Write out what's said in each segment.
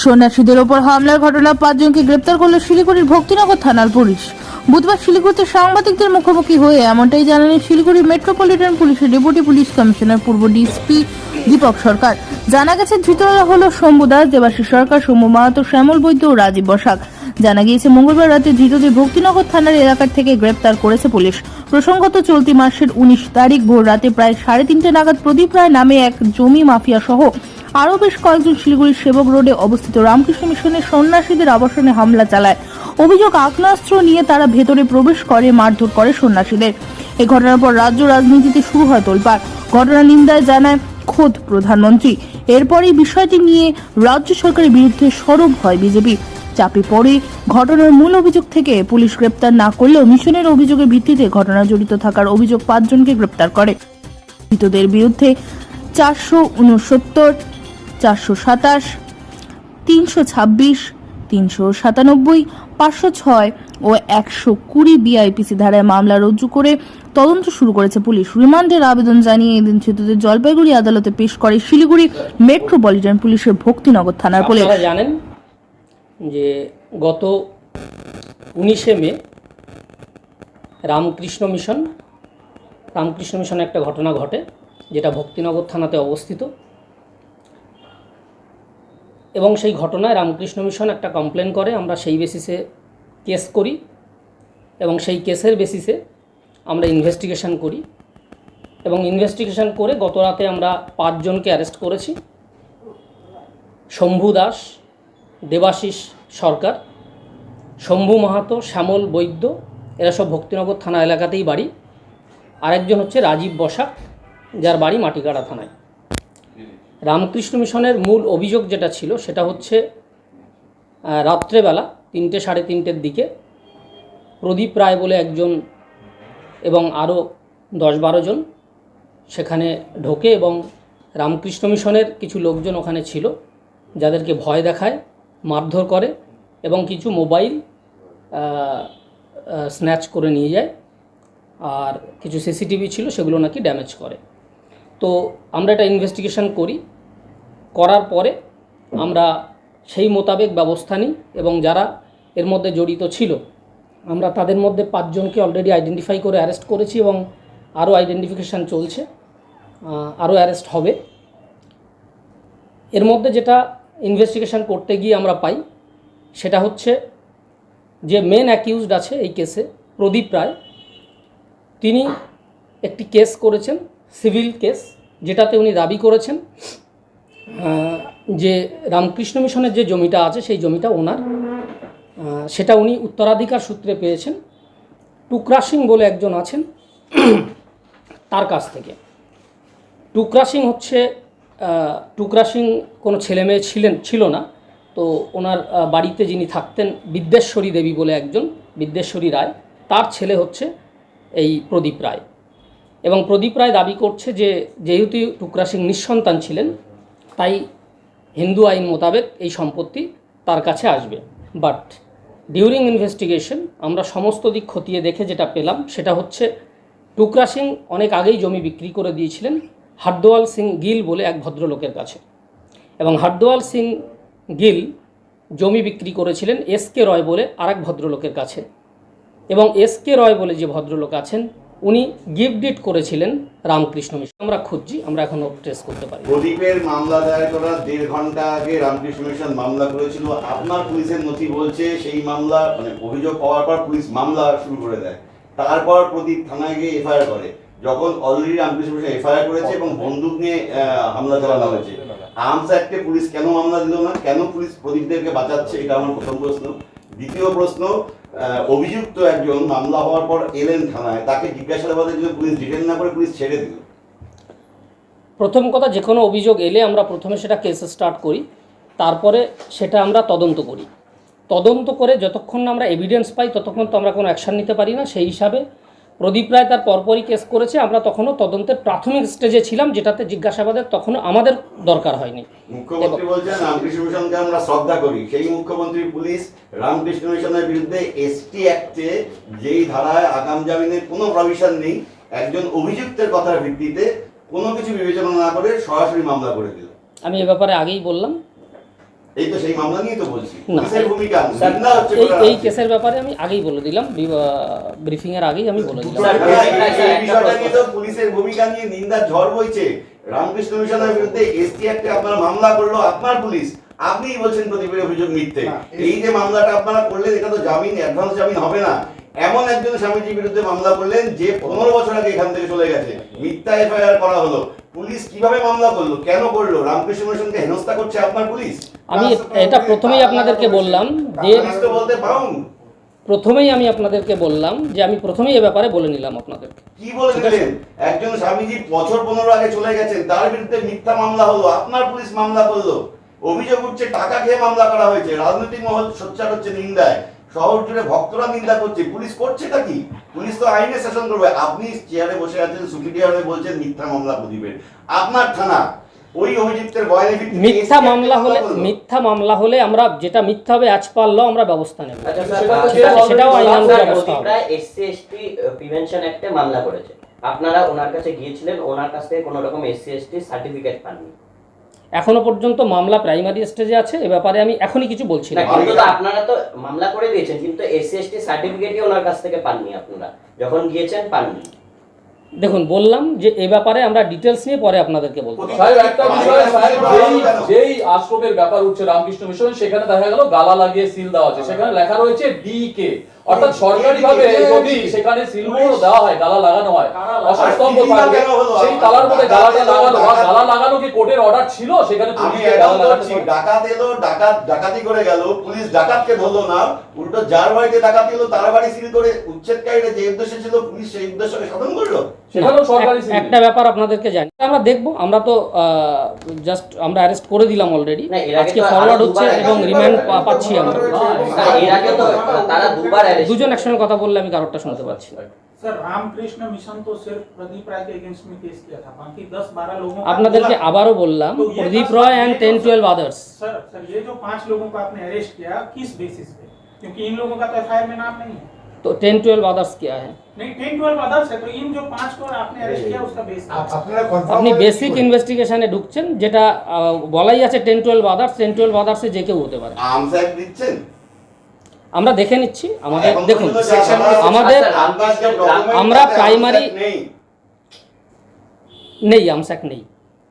সন্ন্যাসীদের ওপর হামলার ঘটনা 5 জনকে গ্রেপ্তার করল শিলিগুড়ির ভক্তিনগর থানার পুলিশ। বুধবার শিলিগুড়িতে সাংবাদিকদের মুখোমুখি হয়ে এমনটাই জানালেন শিলিগুড়ি মেট্রোপলিটন পুলিশের ডেপুটি পুলিশ কমিশনার পূর্ব ডিএসপি দীপক সরকার। জানা গেছে ধৃতরা হল শম্ভু দাস, দেবাশিস সরকার, সৌম্য মাহাতো, শ্যামল বৈদ্য ও রাজীব বসাক। জানা গিয়েছে মঙ্গলবার রাতে ধৃতদের ভক্তিনগর থানার এলাকার থেকে গ্রেপ্তার করেছে পুলিশ। প্রসঙ্গত চলতি মাসের 19 তারিখ ভোর রাতে প্রায় 3:30 নাগাদ প্রদীপ রায় নামে এক জমি মাফিয়া সহ আরও বেশ কয়েকজন শিলিগুড়ির সেবক রোডে অবস্থিত রামকৃষ্ণ মিশনের সন্ন্যাসীদের আবাসনে হামলা চালায়। অভিযোগ, আগ্নেয়াস্ত্র নিয়ে তারা ভেতরে প্রবেশ করে মারধর করে সন্ন্যাসীদের। এই ঘটনার পর রাজ্য রাজনীতিতে শুরু হয় তোলপাড়। ঘটনা নিন্দায় জানায় খোদ প্রধানমন্ত্রী। এরপরই বিষয়টি নিয়ে রাজ্য সরকারের বিরুদ্ধে সরব হয় বিজেপি। চাপে পড়ে ঘটনার মূল অভিযোগ থেকে পুলিশ গ্রেপ্তার না করলেও মিশনের অভিযোগের ভিত্তিতে ঘটনা জড়িত থাকার অভিযোগ 5 জনকে গ্রেপ্তার করে। ধৃতদের বিরুদ্ধে 469, 427, 326, 397, 506 ও 120 বিআইপিসি ধারায় মামলা রুজু করে তদন্ত শুরু করেছে পুলিশ। রিমান্ডের আবেদন জানিয়ে এদিন ধৃতদের জলপাইগুড়ি আদালতে পেশ করে শিলিগুড়ি মেট্রোপলিটন পুলিশের ভক্তিনগর থানার পুলিশ। আপনারা জানেন যে গত 19শে মে রামকৃষ্ণ মিশনে একটা ঘটনা ঘটে, যেটা ভক্তিনগর থানাতে অবস্থিত। এবং সেই ঘটনায় রামকৃষ্ণ মিশন একটা কমপ্লেন করে, আমরা সেই বেসিসে কেস করি এবং সেই কেসের বেসিসে আমরা ইনভেস্টিগেশন করি। এবং ইনভেস্টিগেশন করে গত রাতে আমরা 5 জনকে অ্যারেস্ট করেছি। শম্ভু দাস, দেবাশিস সরকার, শম্ভু মাহাতো, শ্যামল বৈদ্য, এরা সব ভক্তিনগর থানা এলাকাতেই বাড়ি। আরেকজন হচ্ছে রাজীব বসাক, যার বাড়ি মাটিকাড়া থানায়। রামকৃষ্ণ মিশনের মূল অভিযোগ যেটা ছিল সেটা হচ্ছে রাত্রেবেলা 3টে সাড়ে 3টের দিকে প্রদীপ রায় বলে একজন এবং আরও 10-12 জন সেখানে ঢোকে এবং রামকৃষ্ণ মিশনের কিছু লোকজন ওখানে ছিল, যাদেরকে ভয় দেখায়, মারধর করে এবং কিছু মোবাইল স্ন্যাচ করে নিয়ে যায়। আর কিছু সিসিটিভি ছিল, সেগুলো নাকি ড্যামেজ করে। তো আমরা এটা ইনভেস্টিগেশন করার পরে আমরা সেই মোতাবেক ব্যবস্থা নিই এবং যারা এর মধ্যে জড়িত ছিল আমরা তাদের মধ্যে 5 জনকে অলরেডি আইডেন্টিফাই করে অ্যারেস্ট করেছি এবং আরও আইডেন্টিফিকেশান চলছে, আরও অ্যারেস্ট হবে। এর মধ্যে যেটা ইনভেস্টিগেশন করতে গিয়ে আমরা পাই সেটা হচ্ছে যে মেন অ্যাকিউজড আছে এই কেসে প্রদীপ রায়, তিনি একটি কেস করেছেন, সিভিল কেস, যেটাতে উনি দাবি করেছেন যে রামকৃষ্ণ মিশনের যে জমিটা আছে সেই জমিটা ওনার, সেটা উনি উত্তরাধিকার সূত্রে পেয়েছেন টুকরা সিং বলে একজন আছেন তার কাছ থেকে। টুকরা সিং কোনো ছেলে মেয়ে ছিল না, তো ওনার বাড়িতে যিনি থাকতেন বিদ্যেশ্বরী দেবী বলে একজন, বিদ্যেশ্বরী রায়, তার ছেলে হচ্ছে এই প্রদীপ রায়। এবং প্রদীপ রায় দাবি করছে যে যেহেতু টুকরা সিং নিঃসন্তান ছিলেন তাই হিন্দু আইন মোতাবেক এই সম্পত্তি তার কাছে আসবে। বাট ডিউরিং ইনভেস্টিগেশন আমরা সমস্ত দিক খতিয়ে দেখে যেটা পেলাম সেটা হচ্ছে টুকরা সিং অনেক আগেই জমি বিক্রি করে দিয়েছিলেন হরদোয়াল সিং গিল বলে এক ভদ্রলোকের কাছে, এবং হরদোয়াল সিং গিল জমি বিক্রি করেছিলেন এসকে রয় বলে আরেক ভদ্রলোকের কাছে, এবং এসকে রয় বলে যে ভদ্রলোক আছেন উনি গিফট ডিড করেছিলেন রামকৃষ্ণ মিশন। আমরা খুঁজছি, আমরা এখনো ট্রেস করতে পারি। প্রদীপের মামলা দায়ের করার 1.5 ঘন্টা আগে রামকৃষ্ণ মিশন মামলা করেছিল। আপনার পুলিশের নথি বলছে সেই মামলা অভিযোগ পাওয়ার পর পুলিশ মামলা শুরু করে দেয়, তারপর প্রদীপ থানায় গিয়ে এফআইআর করে। যখন অলরেডি রামকৃষ্ণ মিশন এফআইআর করেছে এবং বন্দুক নিয়ে হামলা চালানো হয়েছে, আর্মস অ্যাক্টে পুলিশ কেন মামলা দিল না? কেন পুলিশ প্রদীপদেরকে বাঁচাচ্ছে? এটা আমার প্রথম প্রশ্ন। দ্বিতীয় প্রশ্ন, অভিযুক্ত একজন মামলা হওয়ার পর এলেন থানায়, তাকে জিজ্ঞাসাবাদের জন্য পুলিশ ডিটেন না করে পুলিশ ছেড়ে দিল। প্রথম কথা, যে কোনো অভিযোগ এলে আমরা প্রথমে সেটা কেস স্টার্ট করি, তারপরে সেটা আমরা তদন্ত করি। তদন্ত করে যতক্ষণ না আমরা এভিডেন্স পাই ততক্ষণ তো আমরা কোনো অ্যাকশন নিতে পারি না। সেই হিসাবে প্রদীপ রায় তার পরপরই কেস করেছে, আমরা তখনও তদন্তের প্রাথমিক স্টেজে ছিলাম, যেটাতে জিজ্ঞাসাবাদের তখনও আমাদের দরকার হয়নি। মুখ্যমন্ত্রী বলছেন রামকৃষ্ণ মিশনকে আমরা শ্রদ্ধা করি, সেই মুখ্যমন্ত্রী পুলিশ রামকৃষ্ণ মিশনের বিরুদ্ধে এসটি অ্যাক্টে যেই ধারায় আগাম জামিনের কোনো প্রভিশন নেই, একজন অভিযুক্তের কথার ভিত্তিতে কোনো কিছু বিবেচনা না করে সরাসরি মামলা করে দিল। আমি এ ব্যাপারে আগেই বললাম এই তো সেই মামলা নিয়ে তো বলছি না, পুলিশের ভূমিকা স্যার, নিন্দা হচ্ছে এই কেসের ব্যাপারে আমি আগেই বলে দিলাম, ব্রিফিং এর আগেই আমি বলে দিলাম। এই বিষয়টা নিয়ে তো পুলিশের ভূমিকা নিয়ে নিন্দার ঝড় বইছে। রামকৃষ্ণ মিশনের বিরুদ্ধে এসটি অ্যাক্টে আপনারা মামলা করলো আপনার পুলিশ, আপনিই বলছেন প্রদীপের অভিযোগ মিথ্যে। এই যে মামলাটা আপনারা করলেন এটা তো জামিন, অ্যাডভান্স জামিন হবে না। এমন একজন স্বামীজির বিরুদ্ধে মামলা করলেন যে 15 বছর আগে এখান থেকে চলে গেছে, মিথ্যা এফআইআর করা হলো। পুলিশ কিভাবে মামলা করলো, কেন করলো? রামকৃষ্ণ মিশনকে হেনস্থা করছে আপনার পুলিশ। আমি এটা প্রথমেই আপনাদেরকে বললাম যে পুলিশ তো বলতে পাউন প্রথমেই আমি আপনাদেরকে বললাম যে আমি প্রথমেই এ ব্যাপারে বলে নিলাম আপনাদেরকে। কি বলে দিলেন? একজন স্বামীজি বছর 15 আগে চলে গেছেন, তার বিরুদ্ধে মিথ্যা মামলা হলো, আপনার পুলিশ মামলা করলো, অভিযোগ উঠছে টাকা খেয়ে মামলা করা হয়েছে, রাজনৈতিক মহল সোচ্চার হচ্ছে নিন্দায়, শহর জুড়ে ভক্তরা নিন্দা করছে। পুলিশ করছেটা কি? পুলিশ তো আইনে শাসন করবে। আপনি চেয়ারে বসে আছেন, সুপিরিয়র হয়ে বলছেন মিথ্যা মামলা প্রদীপের, আপনার থানা ওই অভিযুক্তের বয়ানে ভিত্তিতে মিথ্যা মামলা হলে আমরা যেটা মিথ্যা হবে অ্যাজ পার ল আমরা ব্যবস্থা নেব। আচ্ছা স্যার, সেটাও আইনানুগ ব্যবস্থা হবে। প্রায় এসসি এসটি প্রিভেনশন অ্যাক্টে মামলা করেছে, আপনারা ওনার কাছে গিয়েছিলেন, ওনার কাছ থেকে কোনো রকম এসসি এসটি সার্টিফিকেট পাননি। এখনো পর্যন্ত মামলা প্রাইমারি স্টেজে আছে, এ ব্যাপারে আমি এখনই কিছু বলছি না। কিন্তু তো আপনারা তো মামলা করে দিয়েছেন, কিন্তু এসসি এসটি সার্টিফিকেটই ওনার কাছ থেকে পাননি, আপনারা যখন গিয়েছেন পাননি। দেখুন, বললাম যে এই ব্যাপারে আমরা ডিটেলস নিয়ে পরে আপনাদেরকে বলবো। সাহেব একটা বিষয়, সাহেব যেই আশ্রমের ব্যাপার উঠছে রামকৃষ্ণ মিশন, সেখানে দেখা গেল গালা লাগিয়ে সিল দেওয়া আছে, সেখানে লেখা রয়েছে ডিকে, অর্থাৎ সরকারিভাবে যদি সেখানে সিলমোহর দেওয়া হয়, গালা লাগানো হয়, অসস্তম্ভ থাকবে, সেই তালার মধ্যে গালাটা লাগানো বা গালা লাগানো কি কোর্টের অর্ডার ছিল? সেখানে আমি এটাও বলছি, ডাকাত এলো, ডাকাতি করে গেল, পুলিশ ডাকাতকে ধরলো না, উল্টো যার বাড়িতে ডাকাতি হলো তার বাড়ি সিল করে উচ্ছেদকারীরা যে উদ্দেশ্যে ছিল পুলিশ সেই উদ্দেশ্যকে সাধন করলো। সেখানেও সরকারি সিল। একটা ব্যাপার আপনাদেরকে জানি, আমরা দেখবো, আমরা তো জাস্ট আমরা অ্যারেস্ট করে দিলাম অলরেডি, আজকে ফরওয়ার্ড হচ্ছে এবং রিমান্ড পাচ্ছি আমরা। এর আগে তো তারা দুবার দুজন একসঙ্গে কথা বললে আমি কারোরটা শুনতে পাচ্ছি। सर रामकृष्ण मिशन तो सिर्फ प्रदीप राय के अगेंस्ट में केस किया था, बाकी 10-12 लोगों का আপনাদেরকে আবারও বললাম, প্রদীপ রয় एंड 10-12 अदर्स। सर ये जो 5 लोगों को आपने अरेस्ट किया किस बेसिस पे? क्योंकि इन लोगों का तो एफआईआर में नाम नहीं है। तो 10-12 अदर्स क्या है? नहीं 10-12 अदर्स है, तो इन जो 5 को आपने अरेस्ट किया उसका बेस আপনি বেসিক ইনভেস্টিগেশনে ঢুকছেন, যেটা বলাই আছে 10-12 আদার্স, 10-12 আদার্সে যে কেউ হতে পারে। আর্মস অ্যাক্ট দিচ্ছেন, আমরা দেখে নিচ্ছি। আমাদের এখন দেখুন, পর্যন্ত section আমাদের আমরা document প্রাইমারি নেই, নেই, আমসাক নেই।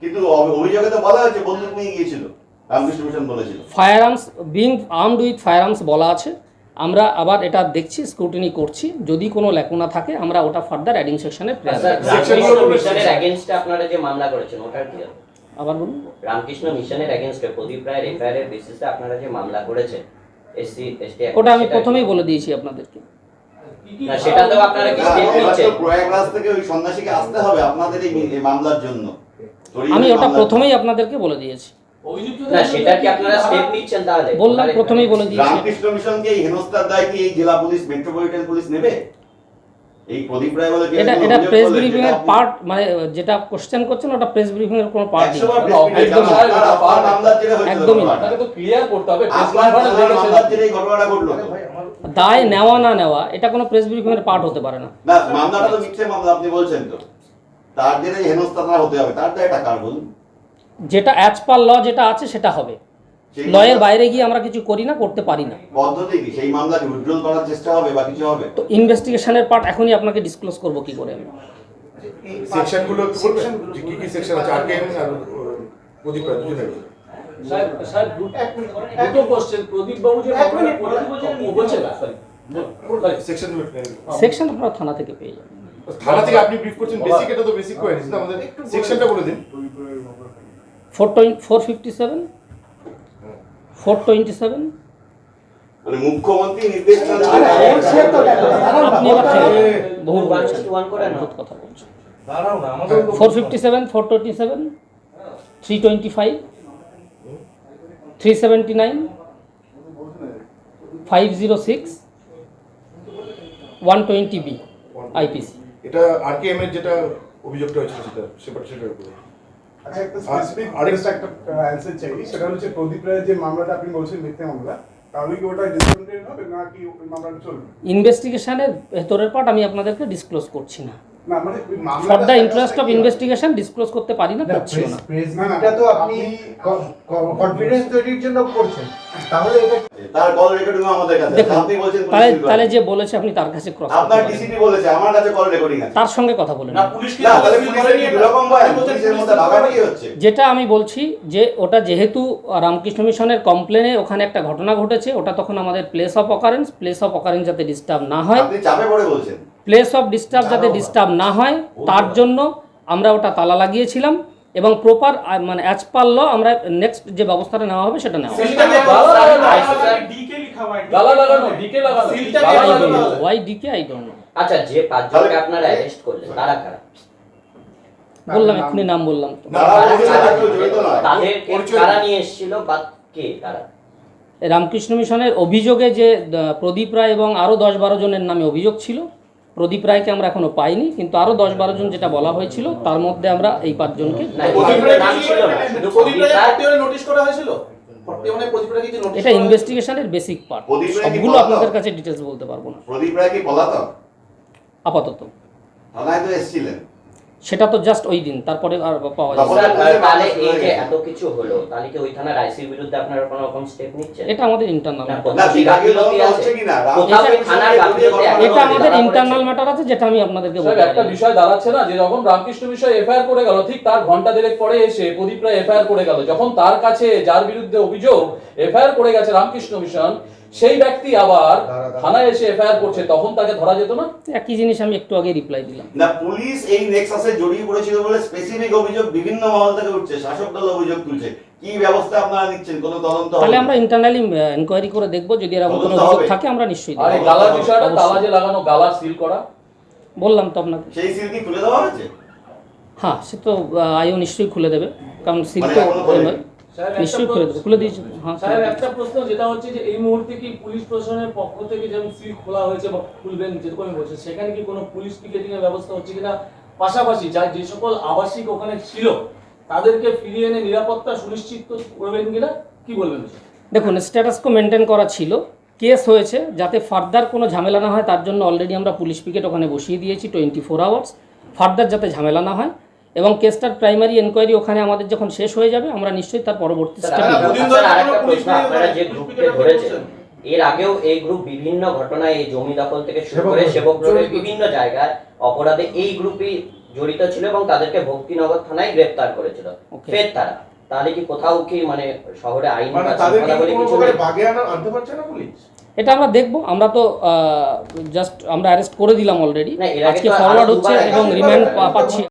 কিন্তু অভিযোগে তো বলা হয়েছে বন্দুক নিয়ে গিয়েছিল, রামকৃষ্ণ মিশন বলেছিল। Fire arms, being armed with fire arms বলা আছে। আমরা আবার এটা দেখছি, স্ক্রুটিনি করছি, যদি কোনো ল্যাকুনা থাকে আমরা ওটা ফার্দার অ্যাডিং সেকশনে প্রেয়ার রামকৃষ্ণ মিশনের এগেইনস্টে আপনারা যে মামলা করেছেন ওটার কি? আবার বলুন। রামকৃষ্ণ মিশনের এগেইনস্টে প্রদীপ রায়ের এফআইআর এর বেসিসে আপনারা যে মামলা করেছেন এসসি এসটি, ওটা আমি প্রথমেই বলে দিয়েছি আপনাদেরকে। না সেটাতেও আপনারা কি স্টেপ নিচ্ছেন? প্রয়াগরাজ থেকে ওই সন্ন্যাসীকে আসতে হবে আপনাদের এই মামলার জন্য। আমি ওটা প্রথমেই আপনাদেরকে বলে দিয়েছি। না সেটা কি আপনারা স্টেপ নিচ্ছেন? তাহলে বললাম, প্রথমেই বলে দিয়েছি। রামকৃষ্ণ মিশনকে এই হেনস্থার দায় কি এই জেলা পুলিশ, মেট্রোপলিটন পুলিশ নেবে? এই প্রদীপ রায় বলে এটা প্রেস ব্রিফিং এর পার্ট, মানে যেটা কোশ্চেন করছেন ওটা প্রেস ব্রিফিং এর কোনো পার্ট নেই। একদমই না। আপনাকে তো ক্লিয়ার করতে হবে ঘটনাটা ঘটলো তো। দায় নেওয়া না নেওয়া এটা কোনো প্রেস ব্রিফিং এর পার্ট হতে পারে না। না, মামলাটা তো মিথ্যে মামলা আপনি বলছেন, তো তার জন্য হেনস্থাটা হতে হবে, তার দায়টা কার বলুন? যেটা অ্যাজ পার ল যেটা আছে সেটা হবে। লয়ের বাইরে গিয়ে আমরা কিছু করি না, করতে পারি না। পদ্ধতি কি? সেই মামলাকে উইথড্রল করার চেষ্টা হবে বা কিছু হবে? তো ইনভেস্টিগেশনের পার্ট এখনই আপনাকে ডিসক্লোজ করব কি করে আমি। সেকশনগুলো একটু বলবেন যে কি কি সেকশন আছে? আরকেএম আর প্রদীপ রায় দুজনের। সাহেব সাহেব দুটো কোশ্চেন। প্রদীপ বাবু যে বলছেন সেকশন সেকশন আপনারা থানা থেকে পেয়ে যাবেন। থানা থেকে আপনি ব্রিফ করছেন, বেসিক এটা তো বেসিক কোয়েরি, আমাদের সেকশনটা বলে দিন। 457, 427। মানে মুখ্যমন্ত্রী নির্দেশ না দিলে আপনি আবার বহু বলছেন, বহুত কথা বলছেন। 457, 427, 325, 379, 506, 120B IPC। এটা আরকেএম এর যেটা অভিযোগটা হয়েছিল সেটার উপরে। আচ্ছা, একটা স্পেসিফিক একটা অ্যানসার চাই। সেটা হচ্ছে প্রদীপ রায়ের যে মামলাটা আপনি বলছেন মিথ্যা মামলা, তাহলে কি ওটা ডিসকাউন্টেড হবে না কি ওই মামলাটা চলবে? ইনভেস্টিগেশনের ভেতরের পার্ট আমি আপনাদেরকে ডিসক্লোজ করছি না। না মানে ওই মামলাটা ফর দ্য status ইন্টারেস্ট টা অফ কি? ইনভেস্টিগেশন ডিসক্লোজ করতে পারি না, করছিও না। প্রেস না, না, মিটটা তো আপনি আপনি- কনফিডেন্স তৈরির জন্য করছেন, তাহলে এটা তার কল রেকর্ডিং আমাদের কাছে আছে। দেখুন, আপনি বলছেন তাহলে পুলিশ তাহলে যে বলেছে আপনি তার কাছে ক্রস আপনার ডিসিপি বলেছে, আমার কাছে কল রেকর্ডিং আছে। তার সঙ্গে কথা বলেন। না তাহলে পুলিশের কি দুরকম বয়ান? পুলিশের মধ্যে ভাগাভাগি হচ্ছে। যেটা আমি বলছি যে ওটা যেহেতু রামকৃষ্ণ মিশনের কমপ্লেনে ওখানে একটা ঘটনা ঘটেছে, ওটা তখন আমাদের প্লেস অফ অকারেন্স যাতে ডিস্টার্ব না হয়, আপনি চাপে পড়ে বলছেন। প্লেস অফ ডিস্টার্ব যাতে ডিস্টার্ব না হয় তার জন্য আমরা ওটা তালা লাগিয়েছিলাম এবং প্রপার মানে অ্যাজ পার ল আমরা নেক্সট যে ব্যবস্থাটা নেওয়া হবে সেটা নেওয়া হবে। डीके लिखा हुआ है গালা লাগানো, ডিকে লাগানো, সিলটা গালা কে লাগানো। লাগানো? ওয়াই ডিকে আই ডোন্ট নো। আচ্ছা, যে পাঁচজনকে আপনারা অ্যারেস্ট করলেন তারা কারা? বললাম এক্ষুনি নাম বললাম তো। তারা বলছে তারা কেউ জড়িত নয়। তাদেরকে কারা নিয়ে এসেছিল বা কে তারা? রামকৃষ্ণ মিশনের অভিযোগে যে প্রদীপ রায় এবং আরও 10-12 জনের নামে অভিযোগ ছিল, প্রদীপ রায়কে আমরা এখনো পাইনি, কিন্তু আরও 10-12 জন যেটা বলা হয়েছিল তার মধ্যে আমরা এই 5 জনকে না, প্রদীপের নাম ছিল না, শুধু প্রদীপ রায়। নোটিশ করা হয়েছিল? বর্তমানে প্রদীপরা কি নোটিশ এটা ইনভেস্টিগেশনের বেসিক পার্ট, প্রদীপ রায় কি সবগুলো বলা আপনাদের তো? কাছে ডিটেলস বলতে পারবো না প্রদীপ রায় কি পলাতক? আপাতত। থানায় তো এসেছিলেন। সেটা তো জাস্ট ওই দিন, তারপরে আর পাওয়া যাবে তখন- না। স্যার, তাহলে এই যে এত কিছু হলো, তাহলে কি ওই থানার আইসির বিরুদ্ধে আপনারা কোনো রকম স্টেপ নিচ্ছেন? এটা আমাদের ইন্টারনাল না, ম্যাটার, না, কি গাফিলতি গাফিলতি আছে? হচ্ছে কিনা? কোথাও কি থানার গাফিলতি এখনো এটা আমাদের ধরা ইন্টারনাল পড়েছে? ম্যাটার আছে যেটা আমি আপনাদেরকে সাহেব, বলতে একটা পারি। বিষয় দাঁড়াচ্ছে না যে যখন রামকৃষ্ণ বিষয় এফআইআর করে গেল, ঠিক তার ঘন্টা দেড়েক পরে এসে প্রদীপ রায় এফআইআর করে গেল। যখন তার কাছে যার বিরুদ্ধে অভিযোগ এফআইআর করে গেছে রামকৃষ্ণ মিশন, সেই ব্যক্তি আবার থানায় এসে এফআইআর করছে, তখন তাকে ধরা যেত না? একই জিনিস আমি একটু আগে রিপ্লাই দিলাম। না, পুলিশ এই নেক্সাসে জড়িয়ে পড়েছিল বলে স্পেসিফিক অভিযোগ বিভিন্ন মহল থেকে উঠছে, শাসক দল অভিযোগ তুলছে। কি ব্যবস্থা আপনারা নিচ্ছেন? কোনো তদন্ত হবে? তাহলে আমরা ইন্টারনালি এনকোয়ারি করে দেখবো, যদি এরকম কোনো তদন্ত অভিযোগ হবে। থাকে আমরা নিশ্চয়ই আর এই দেখবো। গালার বিষয়টা, অবশ্যই। তালা যে লাগানো, গালা সিল করা, বললাম তো আপনাকে। সেই সিল কি খুলে দেওয়া হয়েছে? হ্যাঁ, সে তো আইও নিশ্চয়ই খুলে দেবে, কারণ সিল মানে তো এখনো খোলেনি? নিশ্চয়ই খুলে দেবে, খুলে দিয়েছে। হ্যাঁ, সাহেব, একটা প্রশ্ন যেটা হচ্ছে যে এই মুহূর্তে কি পুলিশ প্রশাসনের পক্ষ থেকে যেমন সিল খোলা হয়েছে বা খুলবেন যেরকম বলছে, সেখানে কি কোনো পুলিশ পিকেটিং এর ব্যবস্থা হচ্ছে কিনা? পাশাপাশি যে সকল আবাসিক ওখানে ছিল তাদেরকে ফিরিয়ে এনে নিরাপত্তা সুনিশ্চিত করবেন কিনা, কি বলবেন? দেখুন, স্ট্যাটাস কো মেনটেন করা ছিল, কেস হয়েছে, যাতে ফার্দার কোনো ঝামেলা না হয় তার জন্য অলরেডি আমরা পুলিশ পিকেট ওখানে বসিয়ে দিয়েছি 24 আওয়ার্স, ফার্দার যাতে ঝামেলা না হয়। এবং কেসটার প্রাইমারি এনকোয়ারি ওখানে আমাদের যখন শেষ হয়ে যাবে আমরা নিশ্চয়ই তার পরবর্তী স্যার, স্টেপ নেব। আরেকটা প্রশ্ন, আপনারা যে গ্রুপকে ধরেছেন, এর আগেও এই গ্রুপ বিভিন্ন ঘটনায় এই জমি দখল থেকে শুরু করে সেবক রোডের বিভিন্ন জায়গায় অপরাধে এই গ্রুপই জড়িত ছিল এবং তাদেরকে ভক্তিনগর থানায় গ্রেফতার করেছিল। Okay. ফের তারা, তাহলে কি কোথাও কি মানে শহরে আইন মানে বা তাদেরকে শৃঙ্খলা বলে কোনো কিছু প্রকারে নেই? বাগে আনতে পারছে না পুলিশ? এটা আমরা দেখবো, আমরা তো জাস্ট আমরা অ্যারেস্ট করে দিলাম অলরেডি, না, এর আগে আজকে তো আরো ফরওয়ার্ড হচ্ছে দুবার এবং arrest রিমান্ড করা হয়েছে। পাচ্ছি।